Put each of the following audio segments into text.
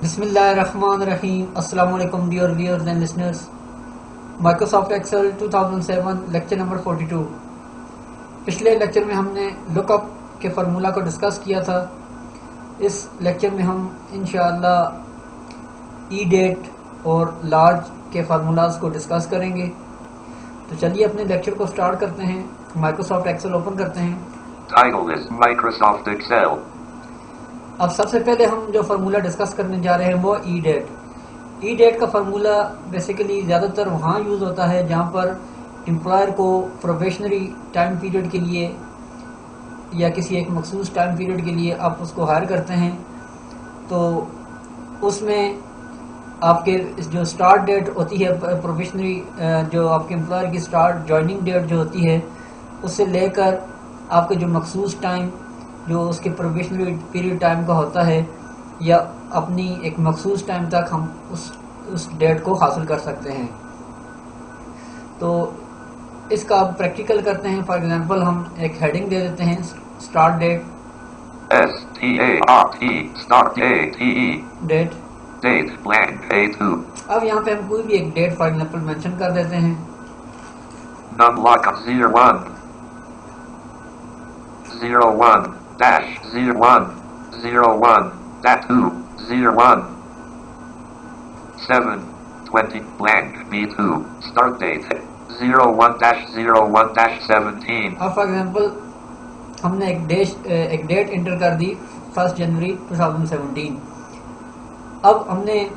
بسم اللہ الرحمن الرحیم. السلام علیکم dear viewers and listeners. Microsoft Excel 2007 lecture number 42. پچھلے لیکچر میں ہم نے لک اپ کے فارمولا کو ڈسکس کیا تھا. اس لیکچر میں ہم انشاءاللہ ای ڈیٹ اور لارج کے فارمولاز کو ڈسکس کریں گے. تو چلیے اپنے لیکچر کو سٹارٹ کرتے ہیں. مائکروسافٹ ایکسل اوپن کرتے ہیں. Title is Microsoft Excel. اب سب سے پہلے ہم جو فارمولا ڈسکس کرنے جا رہے ہیں وہ ای ڈیٹ. ای ڈیٹ کا فارمولا بیسیکلی زیادہ تر وہاں یوز ہوتا ہے جہاں پر امپلائر کو پروبیشنری ٹائم پیریڈ کے لیے یا کسی ایک مخصوص ٹائم پیریڈ کے لیے آپ اس کو ہائر کرتے ہیں. تو اس میں آپ کے جو سٹارٹ ڈیٹ ہوتی ہے پروبیشنری جو آپ کے امپلائر کی سٹارٹ جوائننگ ڈیٹ جو ہوتی ہے اس سے لے کر آپ کے جو مخصوص ٹائم جو اس کے پروبیشنری پیریڈ ٹائم کا ہوتا ہے یا اپنی ایک مخصوص ٹائم تک ہم اس ڈیٹ کو حاصل کر سکتے ہیں. تو اس کا آپ پریکٹیکل کرتے ہیں. فار ایگزامپل ہم ایک ہیڈنگ دے دیتے ہیں start date. S-T-A-R-T, start D-A-T-E, date. date, blank, A2, اب یہاں پہ ہم کوئی بھی ایک ڈیٹ فار ایگزامپل مینشن کر دیتے ہیں. numlock 01, 01, dash, 01, 01, dash 2, 01, 7, 20, blank, B2, start date, 01 dash 01 dash 17. اب فار ایگزامپل ہم نے ایک ڈیٹ انٹر کر دی 1 جنوری 2017. اب ہم نے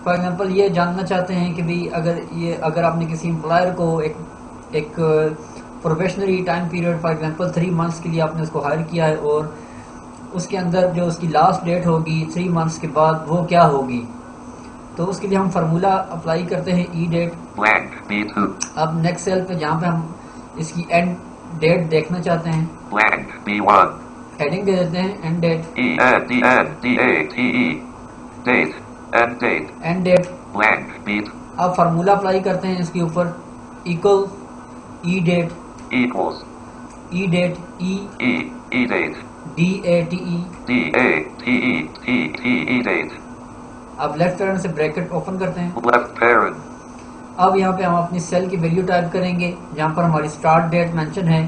فار ایگزامپل یہ جاننا چاہتے ہیں کہ بھی اگر آپ نے کسی امپلائر کو ایک probationary time period for example 3 months کے لیے آپ نے اس کو ہائر کیا ہے اور اس کے اندر جو اس کی لاسٹ ڈیٹ ہوگی 3 منتھس کے بعد وہ کیا ہوگی. تو اس کے لیے ہم فارمولا اپلائی کرتے ہیں ای ڈیٹ. Blank, B2, اب نیکسٹ سیل پہ جہاں پہ ہم اس کی اینڈ ڈیٹ دیکھنا چاہتے ہیں blank, B1, ہیڈنگ دے دیتے ہیں end date. E-N-D-N-D-A-T-E, date, end date, end date. blank, B2, اب فارمولا اپلائی کرتے ہیں اس کے اوپر ایکول ای ڈیٹ. equals, ای ڈیٹ ای E, E-date, DATE. D-A-T-E, T-T-E date, اب لیفٹ پیرنٹ سے بریکٹ اوپن کرتے ہیں. left parent, اب یہاں پہ ہم اپنی سیل کی ویلیو ٹائپ کریں گے جہاں پر ہماری سٹارٹ ڈیٹ مینشن ہے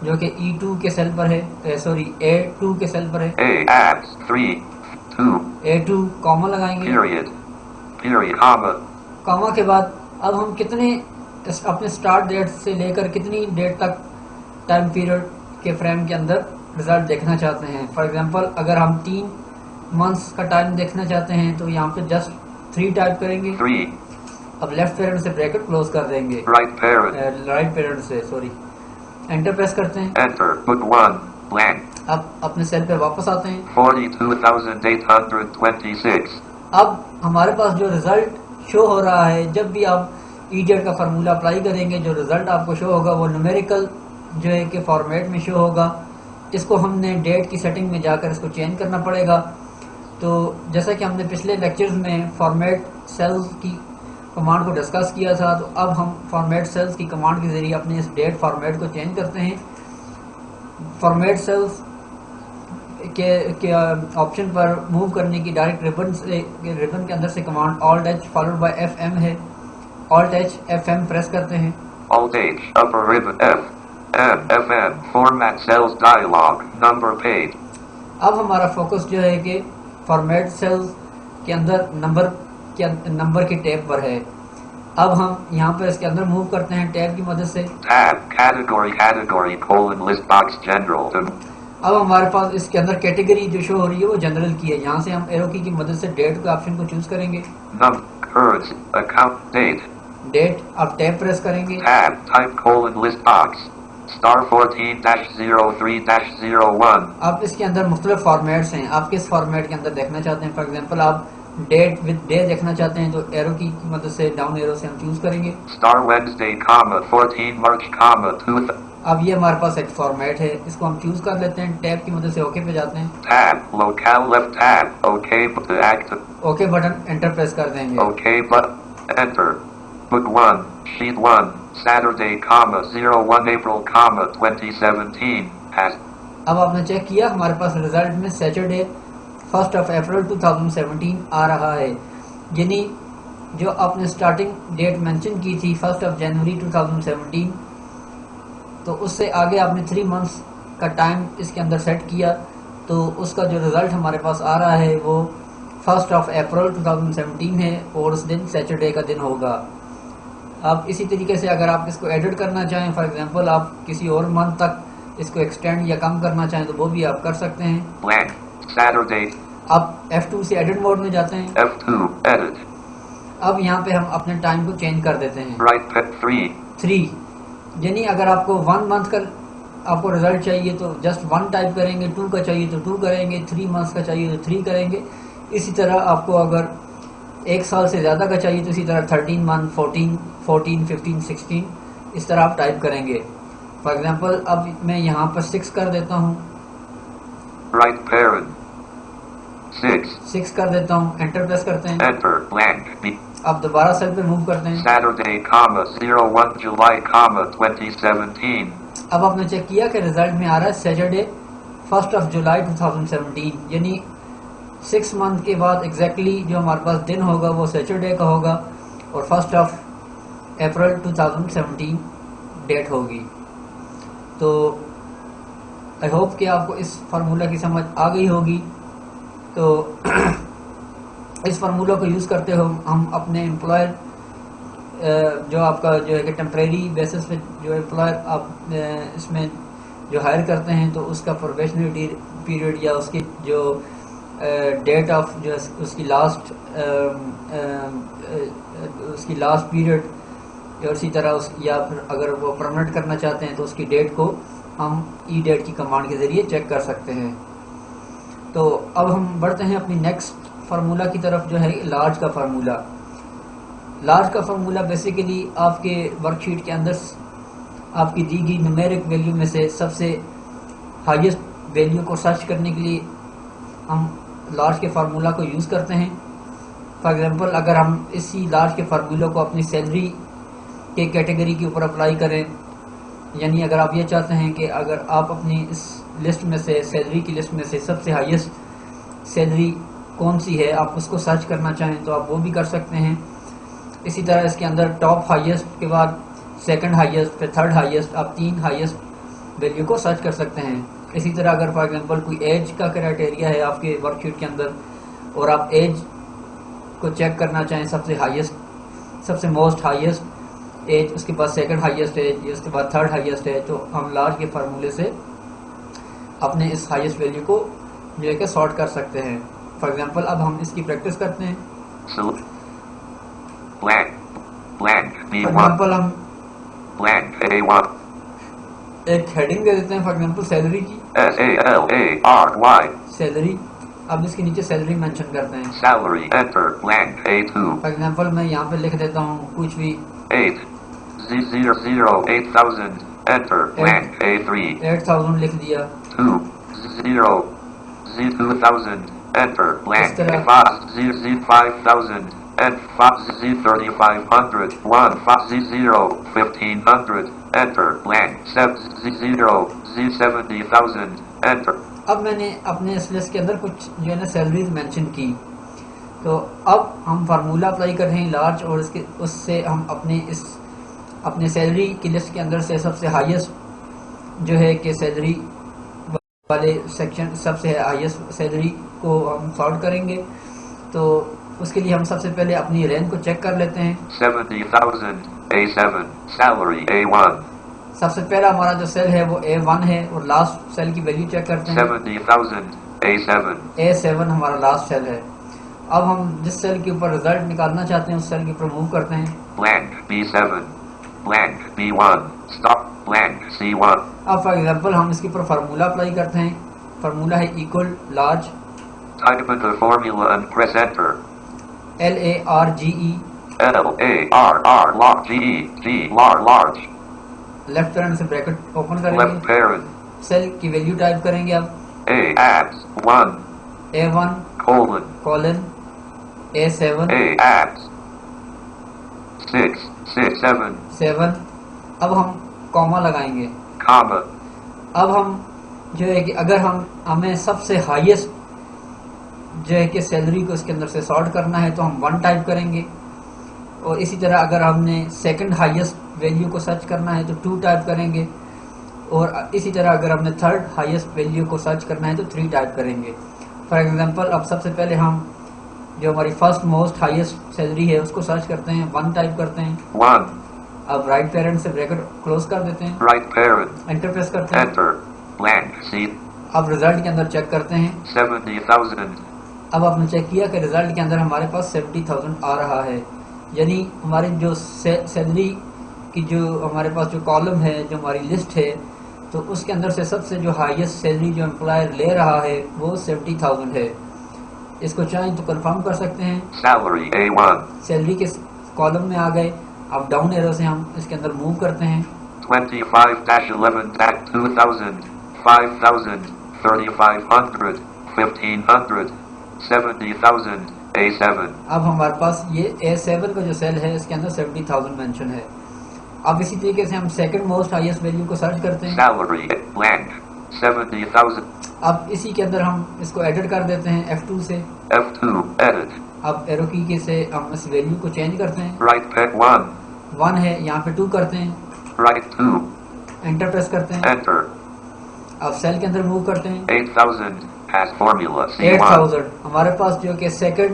جو کہ E2 کے سیل پر ہے A2 کے سیل پر ہے. A, at, 3, 2, A2 کاما لگائیں گے. period, comma, کاما کے بعد اب ہم کتنے اپنے سٹارٹ ڈیٹ سے لے کر کتنی ڈیٹ تک ٹائم پیریڈ کے فریم کے اندر رزلٹ دیکھنا چاہتے ہیں. فار ایگزامپل اگر ہم 3 منتھس کا ٹائم دیکھنا چاہتے ہیں تو یہاں پہ جسٹ 3 ٹائپ کریں گے. 3, اب لیفٹ پیرنٹ سے بریکٹ کلوز کر دیں گے. right parent, رائٹ پیرنٹ سے انٹر پریس کرتے ہیں. enter, book 1, blank, اب اپنے سیل پہ واپس آتے ہیں. 42,826, اب ہمارے پاس جو رزلٹ شو ہو رہا ہے جب بھی آپ ای ڈیٹ کا فارمولا اپلائی کریں گے جو رزلٹ آپ کو شو ہوگا وہ نومیریکل جو ہے کہ فارمیٹ میں شو ہوگا. اس کو ہم نے ڈیٹ کی سیٹنگ میں جا کر اس کو چینج کرنا پڑے گا. تو جیسا کہ ہم نے پچھلے لیکچرز میں فارمیٹ سیلز کی کمانڈ کو ڈسکس کیا تھا تو اب ہم فارمیٹ سیلز کی کمانڈ کے ذریعے اپنے اس ڈیٹ فارمیٹ کو چینج کرتے ہیں. فارمیٹ سیلز کے آپشن پر موو کرنے کی ڈائریکٹ ریبن کے اندر سے command Alt-H followed by FM ہے. Alt-H FM پریس کرتے ہیں. Alt-H, upper ribbon, F, M, FN, format cells dialog, number page, اب ہمارا فوکس جو ہے کہ فارمیٹ سیلز کے اندر نمبر کے ٹیب پر ہے. اب ہم یہاں پر اس کے اندر موو کرتے ہیں ٹیب کی مدد سے. tab, category, colon, list box, general, اب ہمارے پاس اس کے اندر کیٹیگری جو شو ہو رہی ہے وہ جنرل کی ہے. یہاں سے ہم ایرو کی مدد سے ڈیٹ کے آپشن کو چوز کریں گے. current, account, date, ڈیٹ اب ٹیب پریس کریں گے. tab, type, colon, list box, star 14-03-01, اب اس کے اندر مختلف فارمیٹس ہیں. آپ کس فارمیٹ کے اندر دیکھنا چاہتے ہیں. فار ایگزامپل آپ ڈیٹ ود ڈے دیکھنا چاہتے ہیں تو ایرو کی مدد سے ڈاؤن ایرو سے ہم چوز کریں گے. star Wednesday, 14 March, 2, اب یہ ہمارے پاس ایک فارمیٹ ہے اس کو ہم چوز کر لیتے ہیں. ٹیب کی مدد سے اوکے پہ جاتے ہیں. tab, locale, left tab, okay, but active, okay button inter press کر دیں گے. okay, but enter, book 1, sheet 1, Saturday, 01 April, 2017, has اب آپ نے چیک کیا ہمارے پاس ریزلٹ میں سیٹرڈے 1 اپریل 2017 آ رہا ہے، یعنی جو آپ نے سٹارٹنگ ڈیٹ مینشن کی تھی 1 جنوری 2017، تو اس سے آگے آپ نے 3 منتھس کا ٹائم اس کے اندر سیٹ کیا، تو اس کا جو رزلٹ ہمارے پاس آ رہا ہے وہ 1 اپریل 2017 ہے، اور اس دن سیٹرڈے کا دن ہوگا۔ آپ اسی طریقے سے اگر آپ اس کو ایڈٹ کرنا چاہیں، فار ایگزامپل آپ کسی اور منتھ تک اس کو ایکسٹینڈ یا کم کرنا چاہیں تو وہ بھی آپ کر سکتے ہیں۔ Blank. Saturday. آپ F2 سے ایڈٹ موڈ میں جاتے ہیں، F2. Edit. اب یہاں پہ ہم اپنے ٹائم کو چینج کر دیتے ہیں۔ Right pet 3. 3 یعنی اگر آپ کو 1 منتھ کا آپ کو رزلٹ چاہیے تو جسٹ 1 ٹائپ کریں گے، 2 کا چاہیے تو 2 کریں گے، 3 منتھس کا چاہیے تو 3 کریں گے۔ اسی طرح آپ کو اگر 1 سال سے زیادہ کا چاہیے تو اسی طرح 13 منتھ، 14، 15، 16 اس طرح آپ ٹائپ کریں گے۔ فار ایگزامپل اب میں یہاں پر 6 کر دیتا ہوں، Right parent. 6. 6 کر دیتا ہوں، انٹر پریس کرتے ہیں۔ Enter. Blank. B. اب دوبارہ سیل پہ موو کرتے ہیں۔ Saturday, 01 July, 2017. اب آپ نے چیک کیا کہ رزلٹ میں آ رہا ہے سیٹرڈے 1 جولائی 2017، یعنی 6 منتھ کے بعد ایگزیکٹلی جو ہمارے پاس دن ہوگا وہ سیٹرڈے کا ہوگا، اور 1 اپریل 2017 ڈیٹ ہوگی۔ تو آئی ہوپ کہ آپ کو اس فارمولہ کی سمجھ آ گئی ہوگی۔ تو اس فارمولہ کو یوز کرتے ہوئے ہم اپنے امپلائر جو آپ کا جو ہے کہ ٹیمپریری بیسس پہ جو امپلائر آپ اس میں جو ہائر کرتے ہیں تو اس کا پروبیشنری پیریڈ یا اس کی جو ڈیٹ آف جو اس کی لاسٹ پیریڈ، اور اسی طرح یا پھر اگر وہ پرمنٹ کرنا چاہتے ہیں تو اس کی ڈیٹ کو ہم ای ڈیٹ کی کمانڈ کے ذریعے چیک کر سکتے ہیں۔ تو اب ہم بڑھتے ہیں اپنی نیکسٹ فارمولہ کی طرف، جو ہے لارج کا فارمولہ۔ لارج کا فارمولہ بیسیکلی آپ کے ورک شیٹ کے اندر آپ کی دی گئی نومیرک ویلیو میں سے سب سے ہائیسٹ ویلیو کو سرچ کرنے کے لیے ہم لارج کے فارمولہ کو یوز کرتے ہیں۔ فار ایگزامپل اگر ہم اسی لارج کے فارمولہ کو اپنی سیلری کے کیٹیگری کے اوپر اپلائی کریں، یعنی اگر آپ یہ چاہتے ہیں کہ اگر آپ اپنی اس لسٹ میں سے سیلری کی لسٹ میں سے سب سے ہائیسٹ سیلری کون سی ہے آپ اس کو سرچ کرنا چاہیں تو آپ وہ بھی کر سکتے ہیں۔ اسی طرح اس کے اندر ٹاپ ہائیسٹ کے بعد سیکنڈ ہائیسٹ، پھر تھرڈ ہائیسٹ، آپ 3 ہائیسٹ ویلیو کو سرچ کر سکتے ہیں۔ اسی طرح اگر فار ایگزامپل کوئی ایج کا کرائٹیریا ہے آپ کے ورک شیٹ کے اندر اور آپ ایج کو چیک کرنا چاہیں سب سے ہائیسٹ، سب سے موسٹ ہائیسٹ ایج، اس کے بعد سیکنڈ ہائیسٹ ایج، اس کے بعد تھرڈ ہائیسٹ ایج، تو ہم لارج کے فارمولے سے اپنے اس ہائیسٹ ویلیو کو جو ہے کہ سارٹ کر سکتے ہیں۔ فار ایگزامپل اب ہم اس کی پریکٹس کرتے ہیں۔ So, blank. Blank. For B1. Example ہم Blank. A1. ایک ہیڈنگ دے دیتے ہیں، فار ایگزامپل سیلری کی، SALARY. سیلری۔ اب اس کے نیچے سیلری مینشن کرتے ہیں۔ Salary. Enter. Blank. A2. For example میں یہاں پہ لکھ دیتا ہوں کچھ بھی 8. Z00 8000. Enter. Blank. A3. 8000 لکھ دیا۔ 2. 0. Z2000. Enter. Blank. طرح- 5. Z5000. And 5 Z3500. 1. 5 Z0 1500. Enter. Blank. 7 Z0 Z70000. Enter. اب میں نے اپنے اس لسٹ کے اندر کچھ جو ہے نا سیلریز مینشن کی، تو اب ہم فارمولہ اپلائی کر رہے ہیں لارج، اور اس سے ہم اپنے سیلری کی لسٹ کے اندر سے سب سے ہائیسٹ جو ہے کہ سیلری والے سیکشن، سب سے ہائیسٹ سیلری کو ہم سارٹ کریں گے۔ تو اس کے لیے ہم سب سے پہلے اپنی رینج کو چیک کر لیتے ہیں۔ 70,000. A7. Salary. A1. سب سے پہلا ہمارا جو سیل ہے وہ A1 ہے، اور لاسٹ سیل کی ویلیو چیک کرتے ہیں۔ 70,000. A7. A7 ہمارا لاسٹ سیل ہے۔ اب ہم جس سیل کے اوپر رزلٹ نکالنا چاہتے ہیں اس سیل کے اوپر موو کرتے ہیں۔ Blank. B7. Blank. B1. Stop. Blank. C1. اب فار ایگزامپل ہم اس کے اوپر فارمولہ اپلائی کرتے ہیں۔ فارمولہ ہے equal large, Type in the formula and press enter. LARGE، LARR. Large. GE. G. Large. Left parent سے بریکٹ اوپن کریں Left گے، parent. سیل کی ویلیو ٹائپ کریں گے۔ اب A. Abs. 1. A1 Colon. Colon A7 A. Abs. 6. 6. 7. 7۔ اب ہم کوما لگائیں گے۔ Comma. اب ہم جو ہے کہ اگر ہمیں سب سے ہائیسٹ جو ہے کہ سیلری کو اس کے اندر سے سارٹ کرنا ہے تو ہم 1 ٹائپ کریں گے، اور اسی طرح اگر ہم نے سیکنڈ ہائیسٹ ویلیو کو سرچ کرنا ہے تو 2 ٹائپ کریں گے، اور اسی طرح اگر ہم نے تھرڈ ہائیسٹ ویلیو کو سرچ کرنا ہے تو 3 ٹائپ کریں گے۔ فار ایگزامپل اب سب سے پہلے ہم جو ہماری فرسٹ موسٹ ہائیسٹ سیلری ہے اس کو سرچ کرتے ہیں، 1 ٹائپ کرتے ہیں۔ 1. اب رائٹ پیرنٹ سے بریکٹ کلوز کر دیتے ہیں، Right parent. انٹر پریس کرتے ہیں۔ Enter. Blank. C. اب ریزلٹ کے اندر چیک کرتے ہیں۔ 70,000. اب آپ نے چیک کیا کہ ریزلٹ کے اندر ہمارے پاس 70,000 آ رہا ہے، یعنی ہماری جو سیلری کی جو ہمارے پاس جو کالم ہے، جو ہماری لسٹ ہے، تو اس کے اندر سے سب سے جو ہائیسٹ سیلری جو امپلائر لے رہا ہے وہ 70,000 ہے۔ اس کو چاہیں تو کنفرم کر سکتے ہیں۔ Salary. A1. سیلری کے کالم میں آ گئے، اب ڈاؤن ایرو سے ہم اس کے اندر موو کرتے ہیں۔ 25-11-2,000. 5,000. 3,500. 1,500. 70,000. A7. اب ہمارے پاس یہ A7 کا جو سیل ہے اس کے اندر 70,000 مینشن ہے۔ اب اسی طریقے سے ہم سیکنڈ موسٹ ہائیسٹ ویلیو کو سرچ کرتے ہیں۔ Salary. Blank. 70,000. اب اسی کے اندر ہم اس کو ایڈٹ کر دیتے ہیں F2 سے۔ F2. Edit. اب ایرو کی سے ہم اس ویلیو کو چینج کرتے ہیں۔ Right pick 1. 1 ہے، یہاں پہ 2 کرتے ہیں، Right 2. انٹر پریس کرتے ہیں۔ Enter. اب سیل کے اندر موو کرتے ہیں۔ 8,000. Has formula. C1. 8,000 ہمارے پاس جو کہ سیکنڈ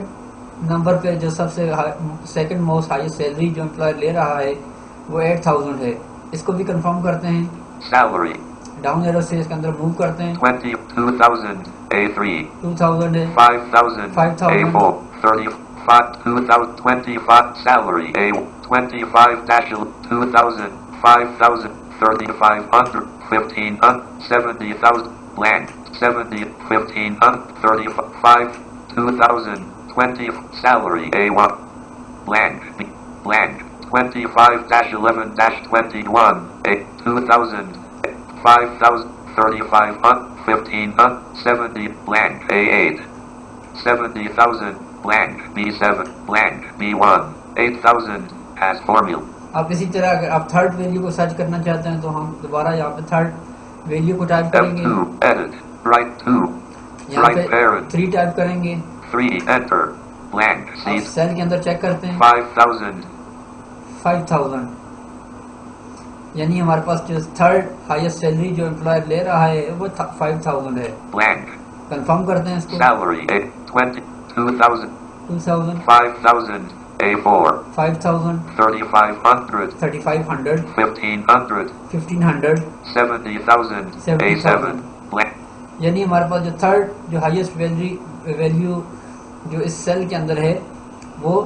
نمبر پہ جو سب سے سیکنڈ موسٹ ہائیسٹ سیلری جو امپلائر لے رہا ہے وہ 8,000 ہے۔ اس کو بھی کنفرم کرتے ہیں، Salary. ڈاؤن ایرو سے اس کے اندر موو کرتے ہیں۔ 22,000. A3. 2,000 ہے، 5,000. 5,000. A4. 35. 2,000. 25. Salary. A. 25-2,000. 5,000. 3,500. 1,500. 70,000. Blank. 70. 1,500. 35. 2,000. 20. Salary. A1. Blank. Blank. 25-11-21. A. 2,000. 5,000. 3,500. 1,500. 70. Blank. A8. 70,000. Blank. B7. Blank. B1. 8,000. Has formula. اب اسی طرح اگر آپ تھرڈ ویلیو کو سرچ کرنا چاہتے ہیں تو ہم دوبارہ یہاں پہ تھرڈ ویلیو کو ٹائپ کریں گے، F2. Edit. Right 2. یہاں Right پہ parent. 3 ٹائپ کریں گے۔ 3. Enter. Blank. اب C. سیل کے اندر چیک کرتے ہیں، 5,000. 5,000 یعنی ہمارے پاس جو تھرڈ ہائیسٹ سیلری جو امپلائر لے رہا ہے وہ 5,000 ہے۔ Blank. کنفرم کرتے ہیں اس کو۔ Salary. A. 20. 2,000. 2,000 5,000. A4. 5,000 3,500. 3,500 1,500. 1,500 70,000. 70,000 A7. Blank. یعنی ہمارے پاس جو تھرڈ جو ہائیسٹ ویلیو جو اس سیل کے اندر ہے وہ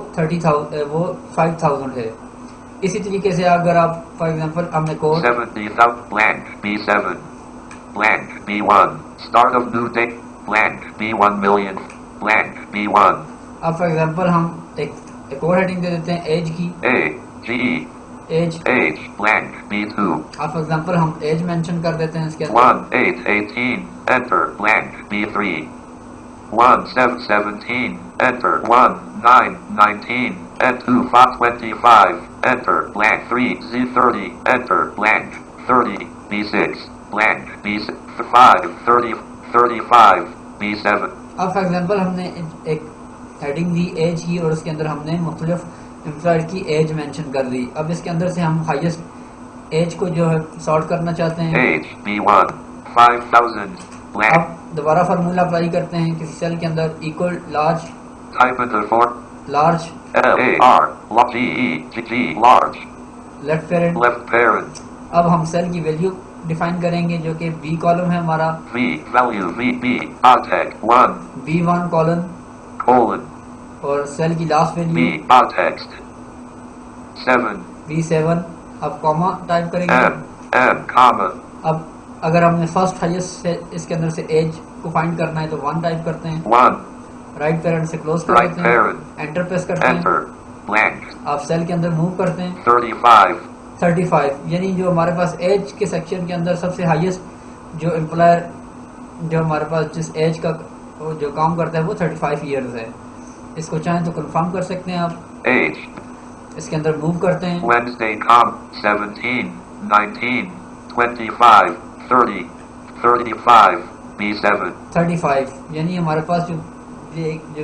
5,000 ہے۔ اسی طریقے سے اگر آپ فار ایگزامپل ہم نے code 70,000. Blank. B7. Blank. B1. Start of new date. Blank. B1 million. Blank. B1. اب فار ایگزامپل ہم ایک اور ہیڈنگ دے دیتے ہیں ایج کی، A. G. Age. Age. Blank. B2. اب فار ایگزامپل ہم ایج مینشن کر دیتے ہیں اس کے اندر۔ 1-8-18. Enter. Blank. B3. 1-7-17. Enter. 1-9-19. And 2-5-25. Enter. Blank. 3-Z-30. Enter. Blank. 30. B6. Blank. B5. 30. 35. B7. اب فار ایگزامپل ہم نے ایک ہیڈنگ دی ایج کی اور اس کے اندر ہم نے مختلف امپلائر کی ایج مینشن کر دی۔ اب اس کے اندر سے ہم ہائیسٹ ایج کو جو ہے سارٹ کرنا چاہتے ہیں۔ Age. B1. 5,000. Blank. اب دوبارہ فارمولا اپلائی کرتے ہیں کسی سیل کے اندر، equal large Type into 4. Large L-A-R. G-E. G-G. Large. Left parent. Left parent. اب ہم سیل کی ویلیو ڈیفائن کریں گے جو کہ بی کالم ہے ہمارا، V. Value. VB. Odd tag. 1. B1 column, Colon. اور سیل کی last B. Value Odd text. 7. B7۔ اب کاما ٹائپ کریں گے۔ M. Comma. اب اگر ہم نے فرسٹ ہائیسٹ سے اس کے اندر سے ایج کو فائنڈ کرنا ہے تو 1 ٹائپ کرتے ہیں، 1. رائٹ پیرنٹ سے کلوز کر Right دیتے ہیں، parent. انٹر پریس کرتے ہیں۔ Enter. Blank. آپ سیل کے اندر موو کرتے ہیں 35. 35، یعنی جو ہمارے پاس ایج کے سیکشن کے اندر سب سے ہائیسٹ جو امپلائر جو ہمارے پاس جس ایج کا جو کام کرتا ہے وہ 35 ایئرز ہے۔ اس کو چاہیں تو کنفرم کر سکتے ہیں آپ، Age. اس کے اندر موو کرتے ہیں۔ Wednesday. 17. 19. 25. 30. 35. B7. 35 یعنی ہمارے پاس یہ جو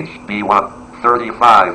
Age B1 35.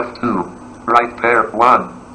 F2 right pair 1.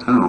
2.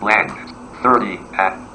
Blank 30 at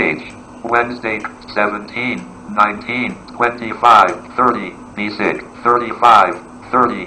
age Wednesday 17 19 25 30 B6 35 30.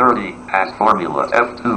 30 as formula F2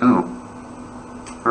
2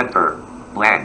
enter blank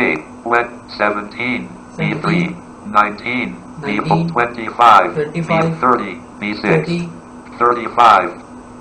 8 went 17 B3 19 B4 25 B30 B6 30 35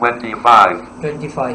25 25.